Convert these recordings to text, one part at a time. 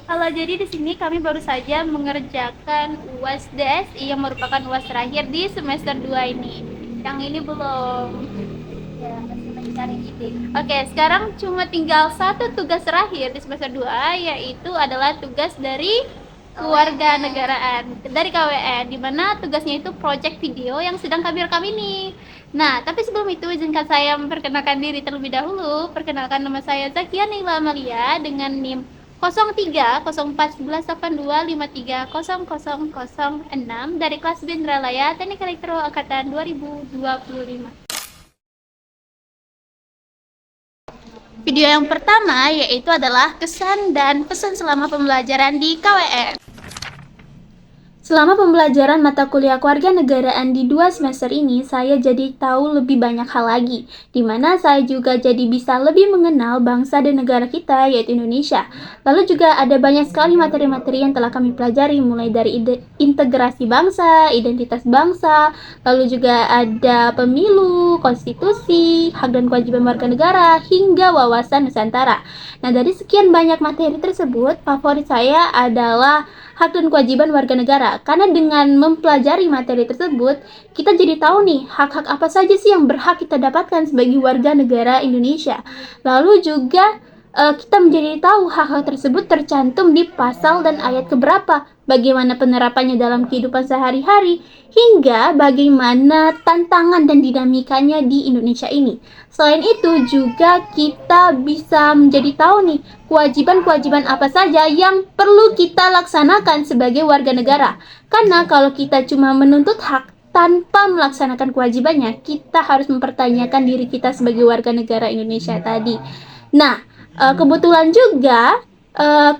Halo, jadi di sini kami baru saja mengerjakan UAS DSI yang merupakan UAS terakhir di semester 2 ini. Yang ini belum. Ya, masih mencari ide. Oke, sekarang cuma tinggal satu tugas terakhir di semester 2, yaitu adalah tugas dari kewarganegaraan dari KWN, di mana tugasnya itu project video yang sedang kami rekam ini. Nah, tapi sebelum itu izinkan saya memperkenalkan diri terlebih dahulu. Perkenalkan, nama saya Zakia Naila Amalia dengan NIM 03 041182530006 dari kelas Bindralaya Teknik Elektro Angkatan 2025. Video yang pertama yaitu adalah kesan dan pesan selama pembelajaran di KWN. Selama pembelajaran mata kuliah kewarganegaraan di 2 semester ini, saya jadi tahu lebih banyak hal lagi, di mana saya juga jadi bisa lebih mengenal bangsa dan negara kita, yaitu Indonesia. Lalu juga ada banyak sekali materi-materi yang telah kami pelajari, mulai dari integrasi bangsa, identitas bangsa, lalu juga ada pemilu, konstitusi, hak dan kewajiban warga negara, hingga wawasan Nusantara. Nah, dari sekian banyak materi tersebut, favorit saya adalah hak dan kewajiban warga negara. Karena dengan mempelajari materi tersebut, kita jadi tahu nih hak-hak apa saja sih yang berhak kita dapatkan sebagai warga negara Indonesia. Lalu juga kita menjadi tahu hak-hak tersebut tercantum di pasal dan ayat keberapa, bagaimana penerapannya dalam kehidupan sehari-hari, hingga bagaimana tantangan dan dinamikanya di Indonesia ini. Selain itu juga kita bisa menjadi tahu nih kewajiban-kewajiban apa saja yang perlu kita laksanakan sebagai warga negara. Karena kalau kita cuma menuntut hak tanpa melaksanakan kewajibannya, kita harus mempertanyakan diri kita sebagai warga negara Indonesia tadi. Nah, kebetulan juga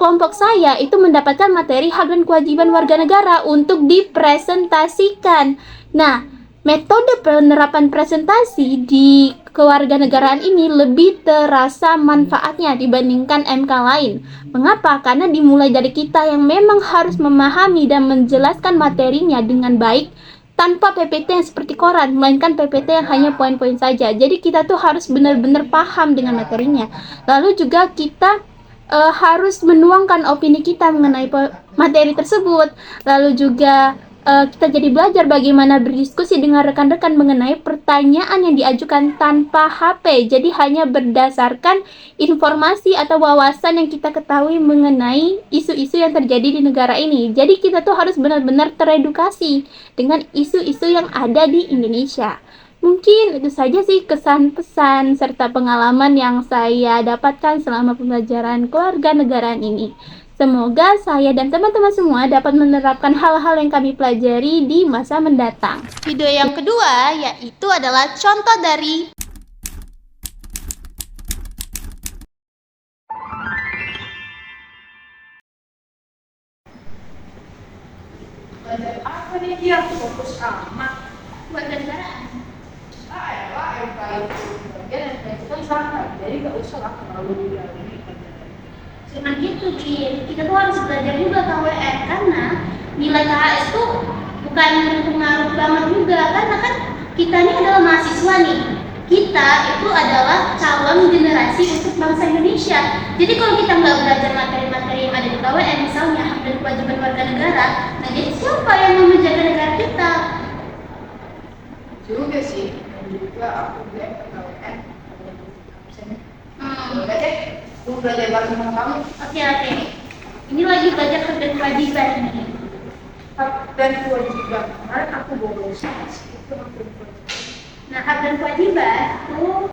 kelompok saya itu mendapatkan materi hak dan kewajiban warga negara untuk dipresentasikan. Nah, metode penerapan presentasi di kewarganegaraan ini lebih terasa manfaatnya dibandingkan MK lain. Mengapa? Karena dimulai dari kita yang memang harus memahami dan menjelaskan materinya dengan baik tanpa PPT yang seperti koran, melainkan PPT yang hanya poin-poin saja. Jadi kita tuh harus benar-benar paham dengan materinya. Lalu juga kita harus menuangkan opini kita mengenai materi tersebut. Lalu juga kita jadi belajar bagaimana berdiskusi dengan rekan-rekan mengenai pertanyaan yang diajukan tanpa HP. Jadi hanya berdasarkan informasi atau wawasan yang kita ketahui mengenai isu-isu yang terjadi di negara ini. Jadi kita tuh harus benar-benar teredukasi dengan isu-isu yang ada di Indonesia. Mungkin itu saja sih kesan pesan serta pengalaman yang saya dapatkan selama pembelajaran kewarganegaraan ini. Semoga saya dan teman-teman semua dapat menerapkan hal-hal yang kami pelajari di masa mendatang. Video yang kedua yaitu adalah contoh dari Belajar apa nih dia? Fokus amat. kewarganegaraan. Elah, MK itu bagian MK itu kan sangat, jadi gak usah lah terlalu didalami. Cuman gitu, kita tuh harus belajar juga KWN karena nilai KHS tuh bukan berpengaruh banget juga, karena kan kita ini adalah mahasiswa nih. Kita itu adalah calon generasi untuk bangsa Indonesia. Jadi kalau kita nggak belajar materi-materi yang ada di KWN, misalnya hak dan kewajiban warga negara, nah jadi siapa yang mau menjaga negara kita? Juga sih, dan juga aku bilang ke KWN. Udah deh, aku belajar bareng sama kamu. Oke. Ini lagi belajar hak dan kewajiban nih. Hak dan kewajiban, kemarin aku bolos. Itu hak dan kewajiban. Nah, hak dan kewajiban tuh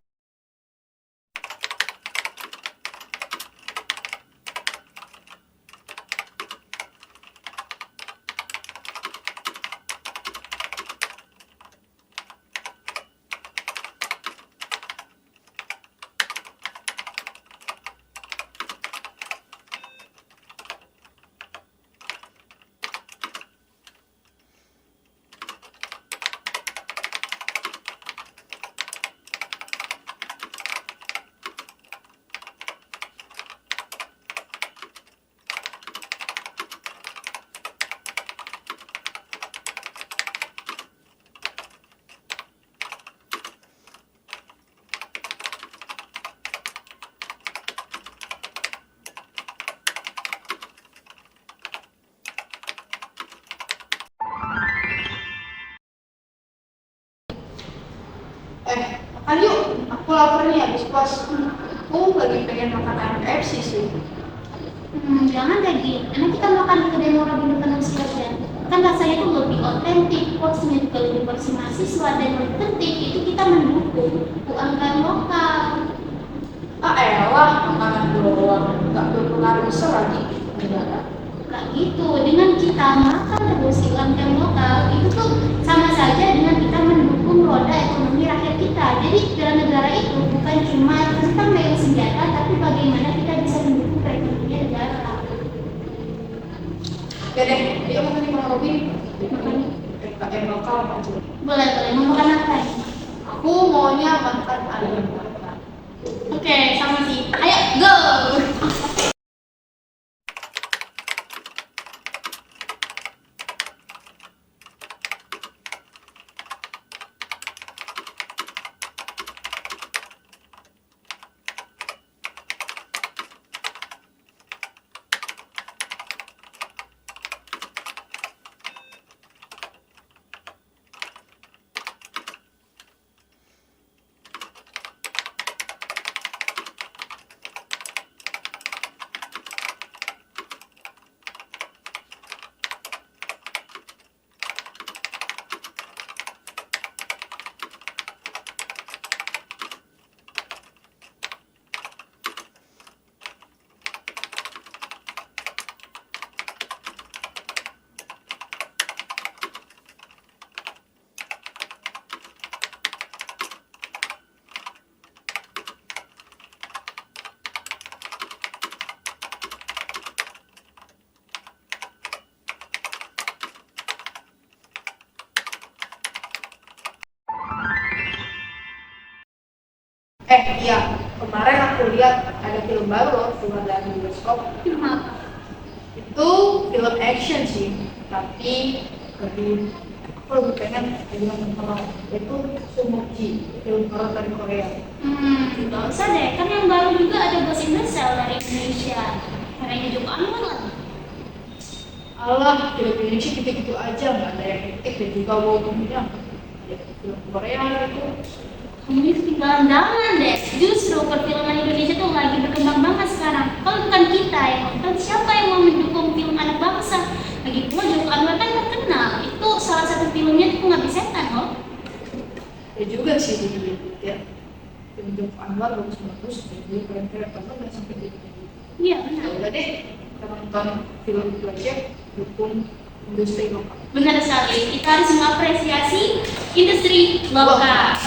puas. Aku lagi pengen makan KFC sih. Jangan lagi, karena kita makan di kedai murah di depan Australia. Kan rasanya itu lebih otentik, porsinya juga lebih porsi mahasiswa, dan lebih penting itu kita mendukung UMKM lokal. Ah elah, makanan doang, nggak berpengaruh besar lagi ke negara. Nggak gitu, dengan kita makan terus di UMKM lokal itu tuh sama saja dengan kita mendukung roda ekonomi rakyat kita. Jadi bela negara itu bukan cuma tentang megang senjata, tapi bagaimana kita bisa mendukung perekonomian negara. Oke deh, yuk makan di Bang Robi. Makan PKM lokal aja. Boleh, mau makan apa ini? Aku maunya makan ayam bakar. Oke, sama sih. Ayo, go! Iya, kemarin aku lihat ada film baru loh, keluar dari bioskop. Film apa? Itu film action sih, tapi lebih aku lebih pengen film horor. Itu Sumoki, film horor dari Korea. Nggak usah deh, kan yang baru juga ada Ghost in the Shell dari Indonesia. Karena Joko Anwar lagi. Allah, film Indonesia gitu-gitu aja, nggak ada yang etik dan juga wow-nya. Ada film Korea gitu. Kamu ini ketinggalan zaman deh. Justru perfilman Indonesia tuh lagi berkembang banget sekarang. Kalau bukan kita yang nonton, siapa yang mau mendukung film anak bangsa? Lagi pula Joko Anwar kan terkenal. Itu salah satu filmnya tuh Pengabdi Setan loh. Ya juga sih ya. Film Joko Anwar bagus-bagus, jadi keren-keren, tapi nggak sampai gitu. Iya benar. Udah deh, kita nonton film itu aja, dukung industri lokal. Benar sekali. Kita harus mengapresiasi industri lokal.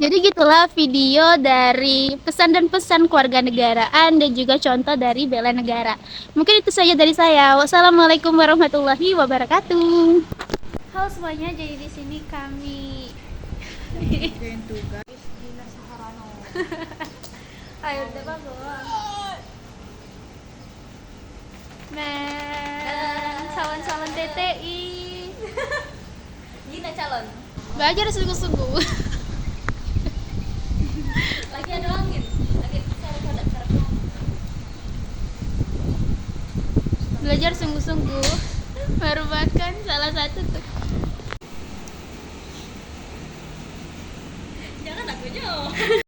Jadi gitulah video dari pesan dan pesan kewarganegaraan dan juga contoh dari bela negara. Mungkin itu saja dari saya. Wassalamualaikum warahmatullahi wabarakatuh. Halo semuanya, jadi di sini kami Ngerjain tugas Dinas Saharano. ayo udah bagus. Men, calon-calon TTI. Gina calon. Belajar sungguh-sungguh. Lagi ada angin. Angin sarap. Belajar sungguh-sungguh merupakan salah satu tuh. Jangan aku jauh.